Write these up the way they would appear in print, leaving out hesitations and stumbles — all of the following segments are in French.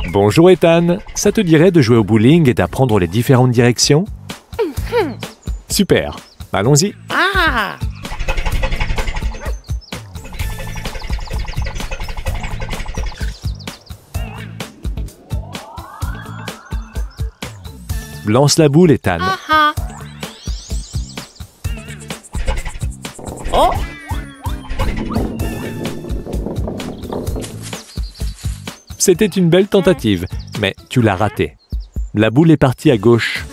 Bonjour Ethan, ça te dirait de jouer au bowling et d'apprendre les différentes directions? Super, allons-y. Lance la boule, Ethan. Oh. C'était une belle tentative, mais tu l'as ratée. La boule est partie à gauche.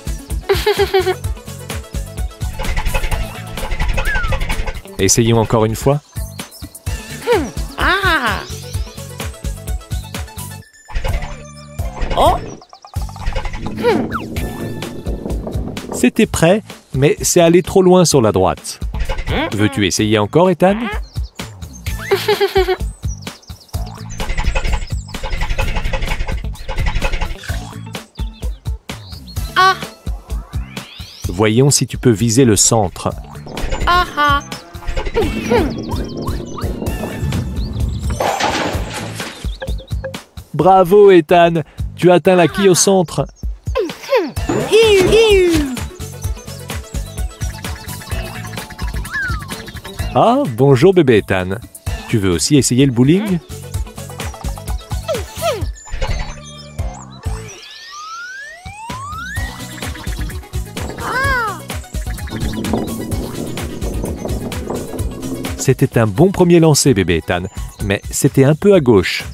Essayons encore une fois. Oh. C'était prêt, mais c'est allé trop loin sur la droite. Veux-tu essayer encore, Ethan? Voyons si tu peux viser le centre. Bravo, Ethan! Tu as atteint la quille au centre. Ah, bonjour bébé Ethan. Tu veux aussi essayer le bowling? C'était un bon premier lancer, bébé Ethan, mais c'était un peu à gauche.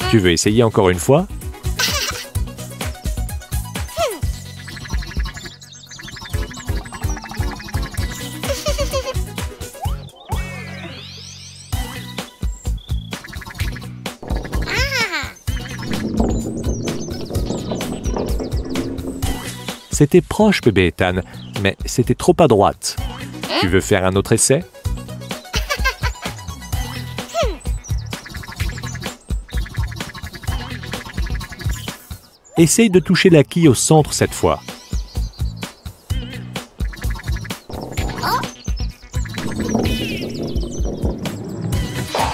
Tu veux essayer encore une fois? C'était proche, bébé Ethan, mais c'était trop à droite. Tu veux faire un autre essai? Essaye de toucher la quille au centre cette fois.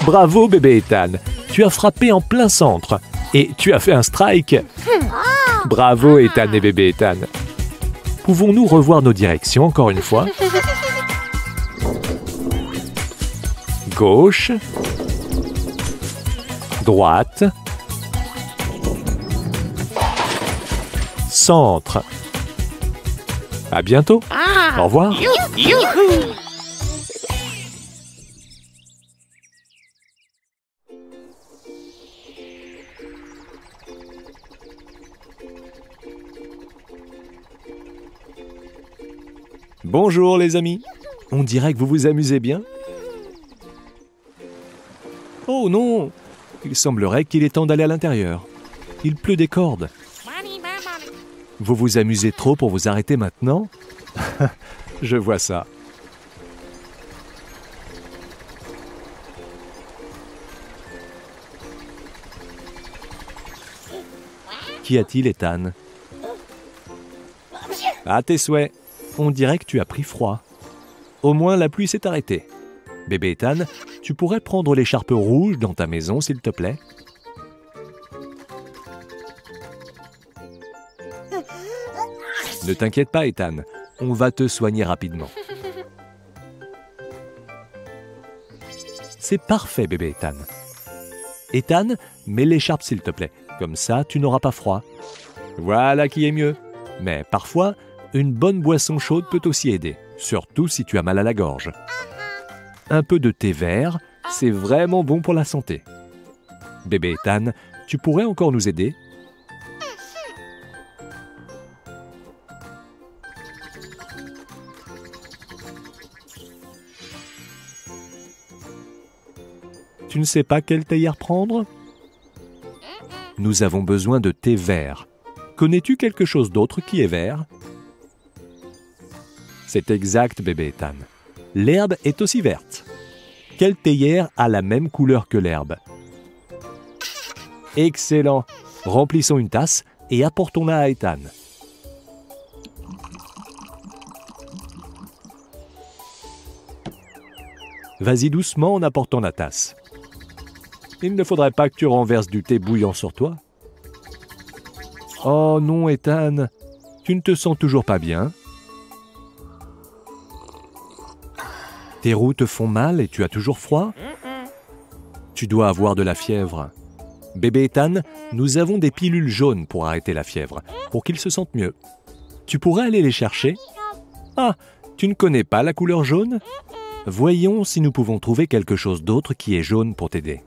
Bravo, bébé Ethan. Tu as frappé en plein centre. Et tu as fait un strike. Bravo, Ethan et bébé Ethan. Pouvons-nous revoir nos directions encore une fois? Gauche. Droite. Centre. À bientôt. Au revoir. Bonjour les amis. On dirait que vous vous amusez bien. Oh non! Il semblerait qu'il est temps d'aller à l'intérieur. Il pleut des cordes. Vous vous amusez trop pour vous arrêter maintenant? Je vois ça. Qu'y a-t-il, Ethan? À tes souhaits. On dirait que tu as pris froid. Au moins, la pluie s'est arrêtée. Bébé Ethan, tu pourrais prendre l'écharpe rouge dans ta maison, s'il te plaît? Ne t'inquiète pas, Ethan. On va te soigner rapidement. C'est parfait, bébé Ethan. Ethan, mets l'écharpe, s'il te plaît. Comme ça, tu n'auras pas froid. Voilà qui est mieux. Mais parfois, une bonne boisson chaude peut aussi aider, surtout si tu as mal à la gorge. Un peu de thé vert, c'est vraiment bon pour la santé. Bébé Ethan, tu pourrais encore nous aider? Tu ne sais pas quelle théière prendre? Nous avons besoin de thé vert. Connais-tu quelque chose d'autre qui est vert? C'est exact, bébé Ethan. L'herbe est aussi verte. Quelle théière a la même couleur que l'herbe? Excellent! Remplissons une tasse et apportons-la à Ethan. Vas-y doucement en apportant la tasse. Il ne faudrait pas que tu renverses du thé bouillant sur toi. Oh non, Ethan, tu ne te sens toujours pas bien? Tes roues te font mal et tu as toujours froid? Tu dois avoir de la fièvre. Bébé Ethan, nous avons des pilules jaunes pour arrêter la fièvre, pour qu'il se sente mieux. Tu pourrais aller les chercher? Ah, tu ne connais pas la couleur jaune? Voyons si nous pouvons trouver quelque chose d'autre qui est jaune pour t'aider.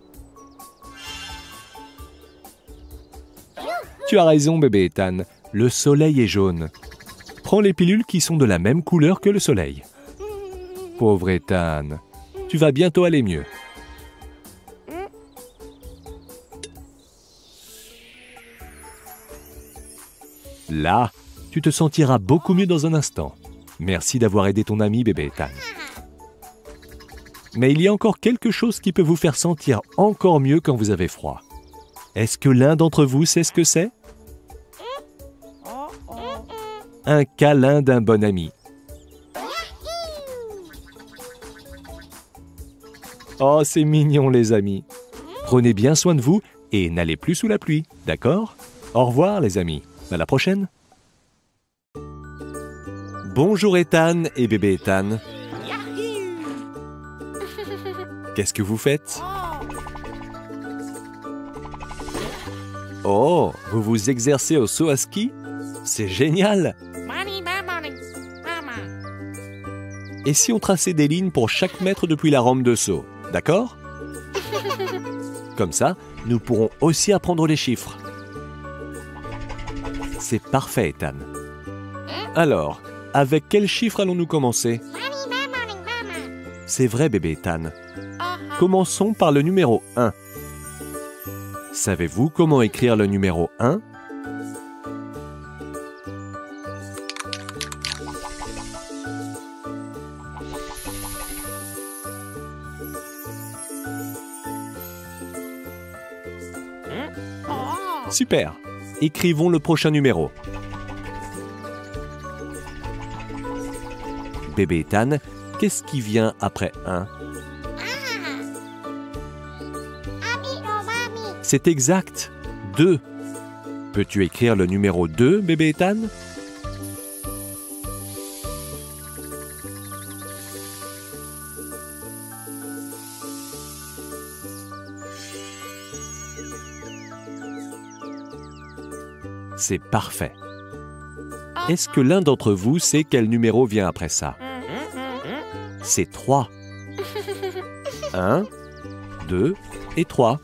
Tu as raison, bébé Ethan, le soleil est jaune. Prends les pilules qui sont de la même couleur que le soleil. Pauvre Ethan, tu vas bientôt aller mieux. Là, tu te sentiras beaucoup mieux dans un instant. Merci d'avoir aidé ton ami, bébé Ethan. Mais il y a encore quelque chose qui peut vous faire sentir encore mieux quand vous avez froid. Est-ce que l'un d'entre vous sait ce que c'est? Un câlin d'un bon ami. Oh, c'est mignon, les amis. Prenez bien soin de vous et n'allez plus sous la pluie, d'accord? Au revoir, les amis. À la prochaine. Bonjour Ethan et bébé Ethan. Qu'est-ce que vous faites? Oh, vous vous exercez au saut à ski? C'est génial! Et si on traçait des lignes pour chaque mètre depuis la rampe de saut, d'accord? Comme ça, nous pourrons aussi apprendre les chiffres. C'est parfait, Ethan. Alors, avec quel chiffre allons-nous commencer? C'est vrai, bébé Ethan. Commençons par le numéro 1. Savez-vous comment écrire le numéro 1? Super! Écrivons le prochain numéro. Bébé Ethan, qu'est-ce qui vient après 1? C'est exact. 2. Peux-tu écrire le numéro 2, bébé Ethan? C'est parfait. Est-ce que l'un d'entre vous sait quel numéro vient après ça? C'est 3. 1, 2 et 3.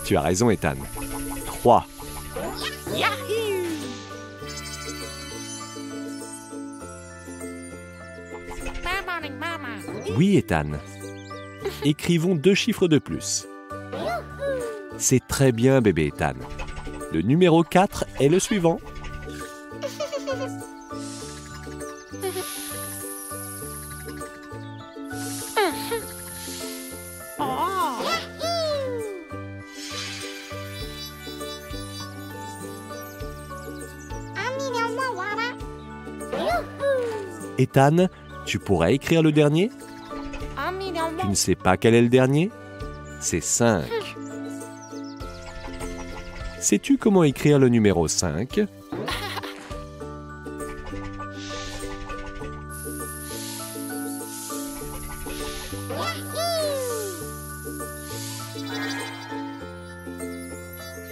Tu as raison, Ethan. 3. Oui, Ethan. Écrivons 2 chiffres de plus. C'est très bien, bébé Ethan. Le numéro 4 est le suivant. Ethan, tu pourrais écrire le dernier? Tu ne sais pas quel est le dernier? C'est 5. Sais-tu comment écrire le numéro 5?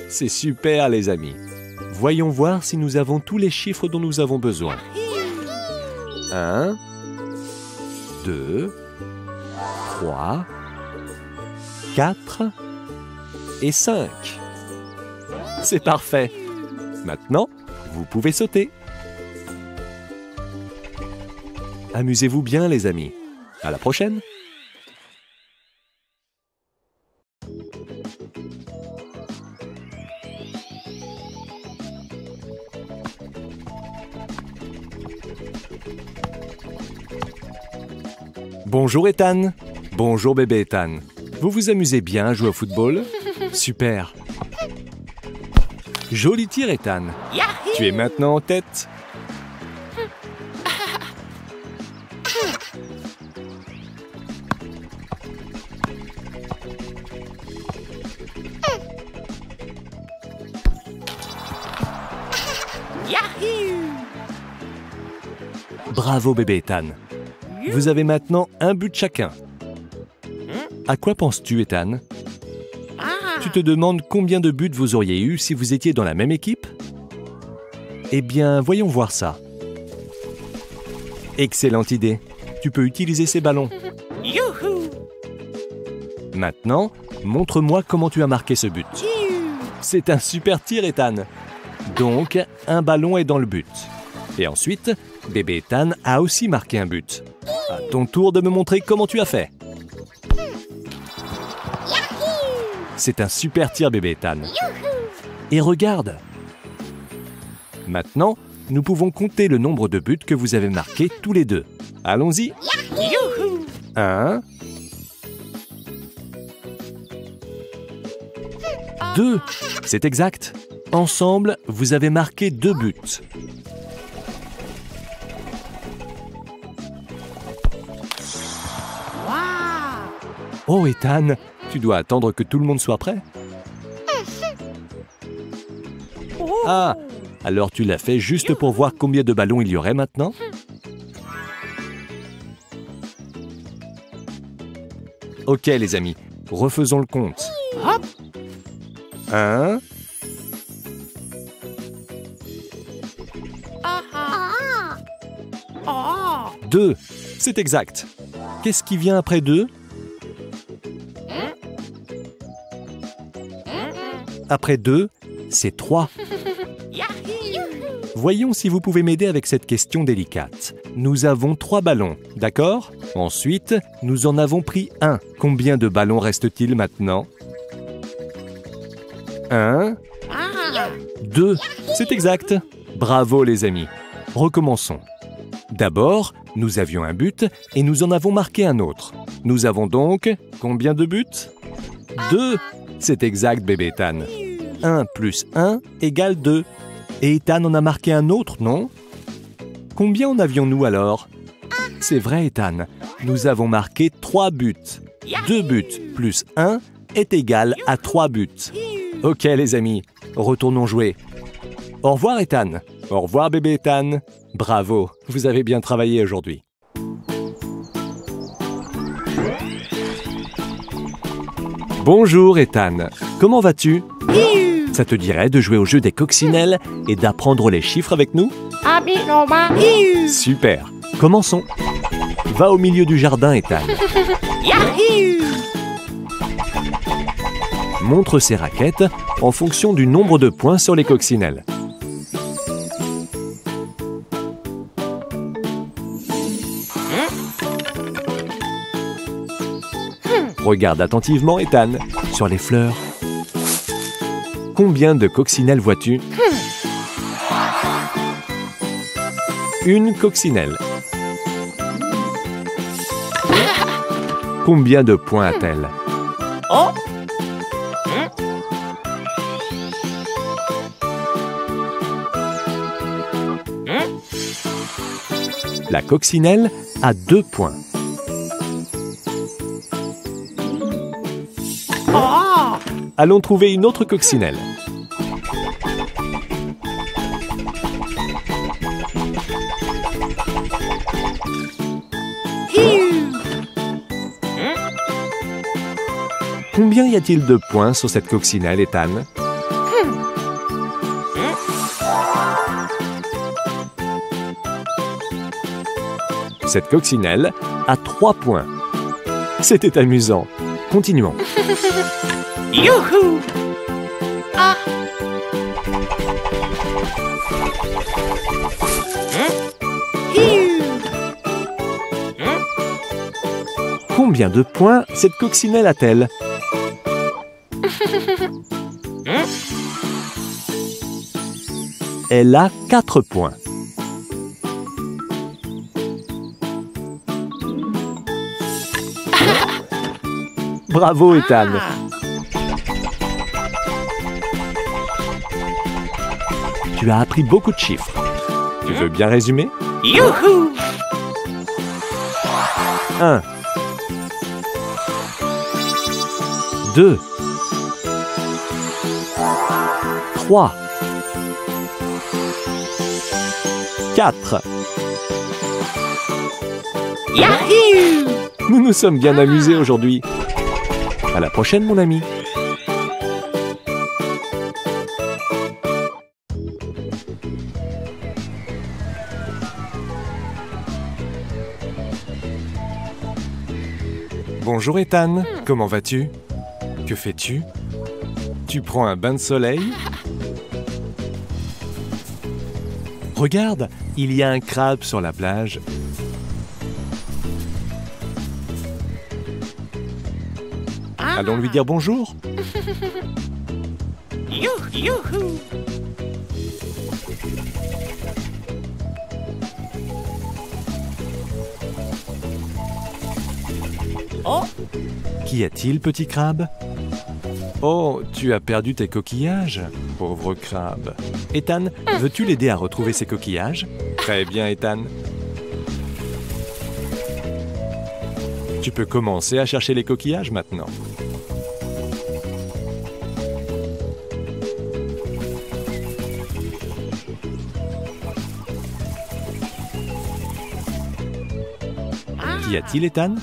C'est super, les amis. Voyons voir si nous avons tous les chiffres dont nous avons besoin. 1, 2, 3, 4 et 5. C'est parfait. Maintenant, vous pouvez sauter. Amusez-vous bien, les amis. À la prochaine. Bonjour Ethan. Bonjour bébé Ethan. Vous vous amusez bien à jouer au football? Super. Joli tir, Ethan. Tu es maintenant en tête. Bravo bébé Ethan. Vous avez maintenant un but chacun. À quoi penses-tu, Ethan? Tu te demandes combien de buts vous auriez eu si vous étiez dans la même équipe? Eh bien, voyons voir ça. Excellente idée. Tu peux utiliser ces ballons. Maintenant, montre-moi comment tu as marqué ce but. C'est un super tir, Ethan. Donc, un ballon est dans le but. Et ensuite, bébé Ethan a aussi marqué un but. À ton tour de me montrer comment tu as fait. C'est un super tir, bébé Ethan. Et regarde. Maintenant, nous pouvons compter le nombre de buts que vous avez marqués tous les deux. Allons-y. 1. 2. C'est exact. Ensemble, vous avez marqué 2 buts. Oh, Ethan, tu dois attendre que tout le monde soit prêt. Ah, alors tu l'as fait juste pour voir combien de ballons il y aurait maintenant? Ok, les amis, refaisons le compte. 1. 2. C'est exact. Qu'est-ce qui vient après 2? Après 2, c'est 3. Voyons si vous pouvez m'aider avec cette question délicate. Nous avons 3 ballons, d'accord? Ensuite, nous en avons pris 1. Combien de ballons reste-t-il maintenant? 1. 2. C'est exact. Bravo les amis. Recommençons. D'abord, nous avions un but et nous en avons marqué un autre. Nous avons donc combien de buts? 2. C'est exact, bébé Ethan. 1 plus 1 égale 2. Et Ethan en a marqué un autre, non? Combien en avions-nous alors? C'est vrai, Ethan. Nous avons marqué 3 buts. 2 buts plus 1 est égal à 3 buts. Ok, les amis, retournons jouer. Au revoir, Ethan. Au revoir, bébé Ethan. Bravo, vous avez bien travaillé aujourd'hui. Bonjour, Ethan. Comment vas-tu? Ça te dirait de jouer au jeu des coccinelles et d'apprendre les chiffres avec nous? Super. Commençons. Va au milieu du jardin, Ethan. Montre ses raquettes en fonction du nombre de points sur les coccinelles. Regarde attentivement, Ethan, sur les fleurs. Combien de coccinelles vois-tu? Une coccinelle. Combien de points a-t-elle? La coccinelle a 2 points. Allons trouver une autre coccinelle. Combien y a-t-il de points sur cette coccinelle, Ethan? Cette coccinelle a 3 points. C'était amusant. Continuons. Youhou! Combien de points cette coccinelle a-t-elle? Elle a 4 points. Bravo, Ethan. Tu as appris beaucoup de chiffres. Tu veux bien résumer? Youhou! 1 2 3 4 Yahoo! Nous nous sommes bien amusés aujourd'hui. À la prochaine, mon ami. Bonjour Ethan, comment vas-tu? Que fais-tu? Tu prends un bain de soleil? Regarde, il y a un crabe sur la plage. Allons lui dire bonjour. Youhou! Oh! Qu'y a-t-il, petit crabe? Oh, tu as perdu tes coquillages, pauvre crabe. Ethan, veux-tu l'aider à retrouver ses coquillages? Très bien, Ethan. Tu peux commencer à chercher les coquillages maintenant. Qu'y a-t-il, Ethan?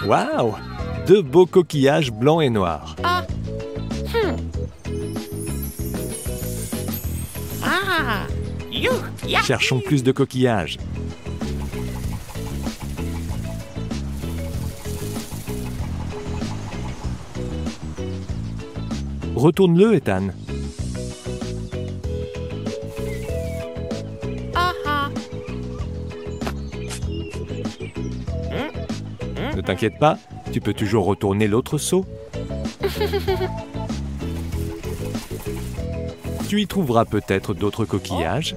Waouh! Deux beaux coquillages blancs et noirs. Cherchons plus de coquillages. Retourne-le, Ethan. Ne t'inquiète pas, tu peux toujours retourner l'autre seau. Tu y trouveras peut-être d'autres coquillages.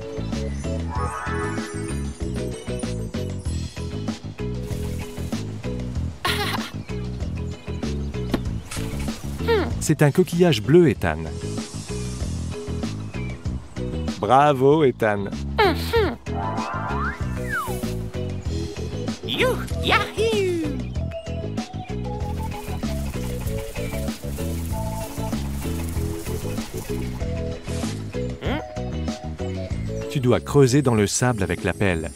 C'est un coquillage bleu, Ethan. Bravo, Ethan. Yahoo! Tu dois creuser dans le sable avec la pelle.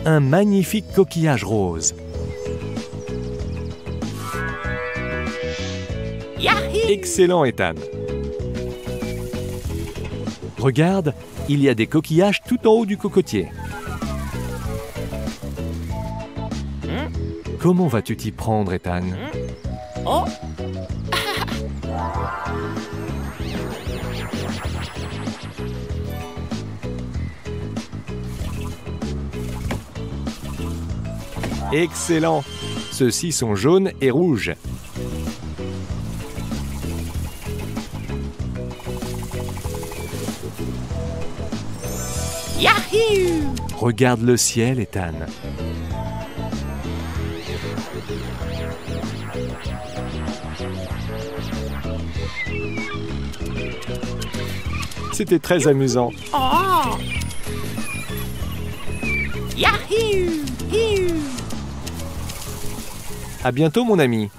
Un magnifique coquillage rose. Excellent, Ethan. Regarde, il y a des coquillages tout en haut du cocotier. Comment vas-tu t'y prendre, Ethan? Oh! Excellent! Ceux-ci sont jaunes et rouges. Yahoo! Regarde le ciel, Ethan. C'était très amusant. Oh! Yahoo! À bientôt, mon ami.